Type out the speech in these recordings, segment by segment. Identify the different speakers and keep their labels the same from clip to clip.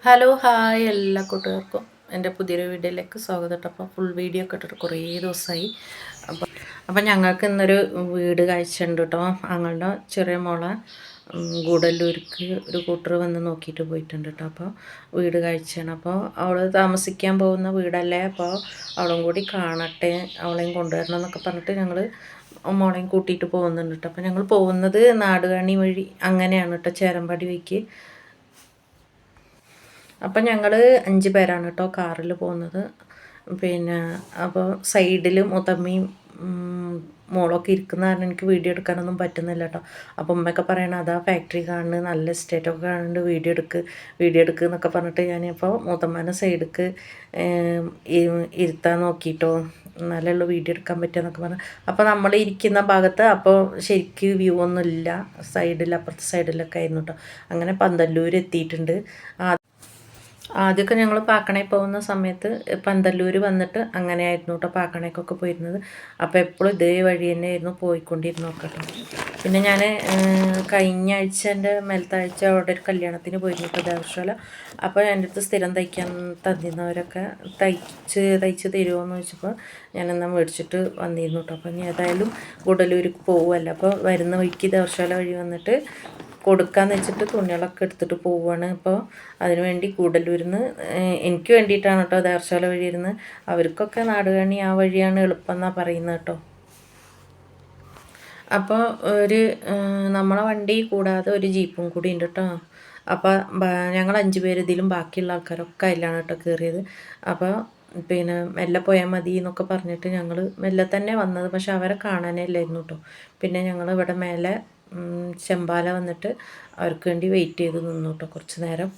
Speaker 1: Hello hi എല്ലാ കൂട്ടുകാർക്കും എൻ്റെ പുതിയൊരു വീഡിയോയിലേക്ക് സ്വാഗതം. അപ്പോൾ ഫുൾ വീഡിയോ ഒക്കെ ഇട്ടിട്ട് കുറേ ദിവസമായി. അപ്പം ഞങ്ങൾക്ക് ഇന്നൊരു വീട് കാഴ്ച ഉണ്ട് കേട്ടോ. ഞങ്ങളുടെ ചെറിയ മോളെ ഗൂഡല്ലൂർക്ക് ഒരു കൂട്ടർ വന്ന് നോക്കിയിട്ട് പോയിട്ടുണ്ട് കേട്ടോ. അപ്പോൾ വീട് കാഴ്ചയാണ്. അപ്പോൾ അവൾ താമസിക്കാൻ പോകുന്ന വീടല്ലേ, അപ്പോൾ അവളും കൂടി കാണട്ടെ, അവളെയും കൊണ്ടുവരണം എന്നൊക്കെ പറഞ്ഞിട്ട് ഞങ്ങൾ മോളെയും കൂട്ടിയിട്ട് പോകുന്നുണ്ട് കേട്ടോ. അപ്പോൾ ഞങ്ങൾ പോകുന്നത് നാടുകാണി വഴി അങ്ങനെയാണ് കേട്ടോ, ചേരമ്പാടി വഴിക്ക്. അപ്പം ഞങ്ങൾ 5 പേരാണ് കേട്ടോ കാറിൽ പോകുന്നത്. പിന്നെ അപ്പോൾ സൈഡിൽ മുത്തമ്മയും മോളൊക്കെ ഇരിക്കുന്ന കാരണം എനിക്ക് വീഡിയോ എടുക്കാനൊന്നും പറ്റുന്നില്ല കേട്ടോ. അപ്പം ഉമ്മയൊക്കെ പറയണം അതാ ഫാക്ടറി കാണുന്നത്, നല്ല എസ്റ്റേറ്റൊക്കെ കാണുന്നുണ്ട്, വീഡിയോ എടുക്ക് എന്നൊക്കെ പറഞ്ഞിട്ട് ഞാനിപ്പോൾ മുത്തമ്മേനെ സൈഡിക്ക് ഇരുത്താൻ നോക്കിയിട്ടോ, നല്ലുള്ള വീഡിയോ എടുക്കാൻ പറ്റുമെന്നൊക്കെ പറഞ്ഞു. അപ്പോൾ നമ്മൾ ഇരിക്കുന്ന ഭാഗത്ത് അപ്പോൾ ശരിക്ക് വ്യൂ ഒന്നും ഇല്ല, അപ്പുറത്തെ സൈഡിലൊക്കെ ആയിരുന്നു കേട്ടോ. അങ്ങനെ പന്തല്ലൂർ എത്തിയിട്ടുണ്ട്. ആദ്യമൊക്കെ ഞങ്ങൾ പാക്കണയിൽ പോകുന്ന സമയത്ത് പന്തല്ലൂർ വന്നിട്ട് അങ്ങനെയായിരുന്നു കേട്ടോ പാക്കണയ്ക്കൊക്കെ പോയിരുന്നത്. അപ്പോൾ എപ്പോഴും ഇതേ വഴി തന്നെയായിരുന്നു പോയിക്കൊണ്ടിരുന്നു കേട്ടോ. പിന്നെ ഞാൻ കഴിഞ്ഞ ആഴ്ച എൻ്റെ മേലത്തെ ആഴ്ച അവിടെ ഒരു കല്യാണത്തിന് പോയിരുന്നു കേട്ടോ, ദേവശാല. അപ്പോൾ എൻ്റെ അടുത്ത് സ്ഥിരം തയ്ക്കാൻ തന്നിരുന്നവരൊക്കെ തയ്ച്ച് തരുമോ എന്ന് ചോദിച്ചപ്പോൾ ഞാനെന്നാൽ മേടിച്ചിട്ട് വന്നിരുന്നു കേട്ടോ. അപ്പം ഞാൻ ഏതായാലും ഗുഡല്ലൂർക്ക് പോകുമല്ലോ, അപ്പോൾ വരുന്ന വഴിക്ക് ദേവശാല വഴി വന്നിട്ട് കൊടുക്കാമെന്ന് വെച്ചിട്ട് തുണികളൊക്കെ എടുത്തിട്ട് പോവുകയാണ്. അപ്പോൾ അതിനുവേണ്ടി ഗൂഡല്ലൂരിൽ നിന്ന് എനിക്ക് വേണ്ടിയിട്ടാണ് കേട്ടോ ദേവശാല വഴി ഇരുന്ന്. അവർക്കൊക്കെ നാടുകാണി ആ വഴിയാണ് എളുപ്പം എന്നാണ് പറയുന്നത് കേട്ടോ. അപ്പോൾ നമ്മളെ വണ്ടി കൂടാതെ ഒരു ജീപ്പും കൂടി ഉണ്ട് കേട്ടോ. അപ്പോൾ ഞങ്ങൾ 5 പേര്, ഇതിലും ബാക്കിയുള്ള ആൾക്കാരൊക്കെ അതിലാണ് കേട്ടോ കയറിയത്. അപ്പോൾ പിന്നെ മെല്ലെ പോയാൽ മതി എന്നൊക്കെ പറഞ്ഞിട്ട് ഞങ്ങൾ മെല്ലെ തന്നെ വന്നത്, പക്ഷെ അവരെ കാണാനേ ഇല്ലായിരുന്നു കേട്ടോ. പിന്നെ ഞങ്ങൾ ഇവിടെ മേലെ ചെമ്പാല വന്നിട്ട് അവർക്ക് വേണ്ടി വെയിറ്റ് ചെയ്ത് നിന്നു കേട്ടോ കുറച്ച് നേരം.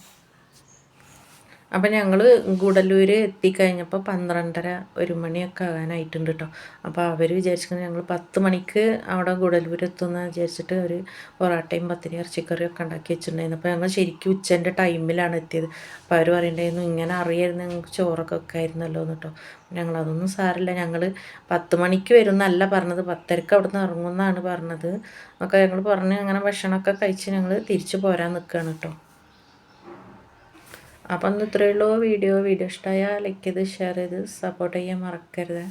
Speaker 1: അപ്പം ഞങ്ങൾ ഗൂഡല്ലൂർ എത്തിക്കഴിഞ്ഞപ്പോൾ 12:30 1 മണിയൊക്കെ ആകാനായിട്ടുണ്ട് കേട്ടോ. അപ്പോൾ അവർ വിചാരിച്ചിട്ട് ഞങ്ങൾ 10 മണിക്ക് അവിടെ ഗൂഡല്ലൂർ എത്തുമെന്ന് വിചാരിച്ചിട്ട് ഒരു പൊറാട്ടയും പത്തിരി ഇറച്ചിക്കറിയൊക്കെ ഉണ്ടാക്കി വെച്ചിട്ടുണ്ടായിരുന്നു. അപ്പോൾ ഞങ്ങൾ ശരിക്കും ഉച്ചൻ്റെ ടൈമിലാണ് എത്തിയത്. അപ്പോൾ അവർ പറയണ്ടായിരുന്നു ഇങ്ങനെ അറിയായിരുന്നു ഞങ്ങൾക്ക് ചോറൊക്കെ വെക്കായിരുന്നല്ലോ എന്ന് കേട്ടോ. ഞങ്ങളതൊന്നും സാരില്ല, ഞങ്ങൾ 10 മണിക്ക് വരും എന്നല്ല പറഞ്ഞത്, 10:30 അവിടെ നിന്ന് ഇറങ്ങുമെന്നാണ് പറഞ്ഞത് എന്നൊക്കെ ഞങ്ങൾ പറഞ്ഞ് അങ്ങനെ ഭക്ഷണമൊക്കെ കഴിച്ച് ഞങ്ങൾ തിരിച്ച് പോരാൻ നിൽക്കുകയാണ് കേട്ടോ. അപ്പം ഇന്ന് ഇത്രയേ ഉള്ളൂ വീഡിയോ ഇഷ്ടമായാൽ ലൈക്ക് ചെയ്ത് ഷെയർ ചെയ്ത് സപ്പോർട്ട് ചെയ്യാൻ മറക്കരുത്.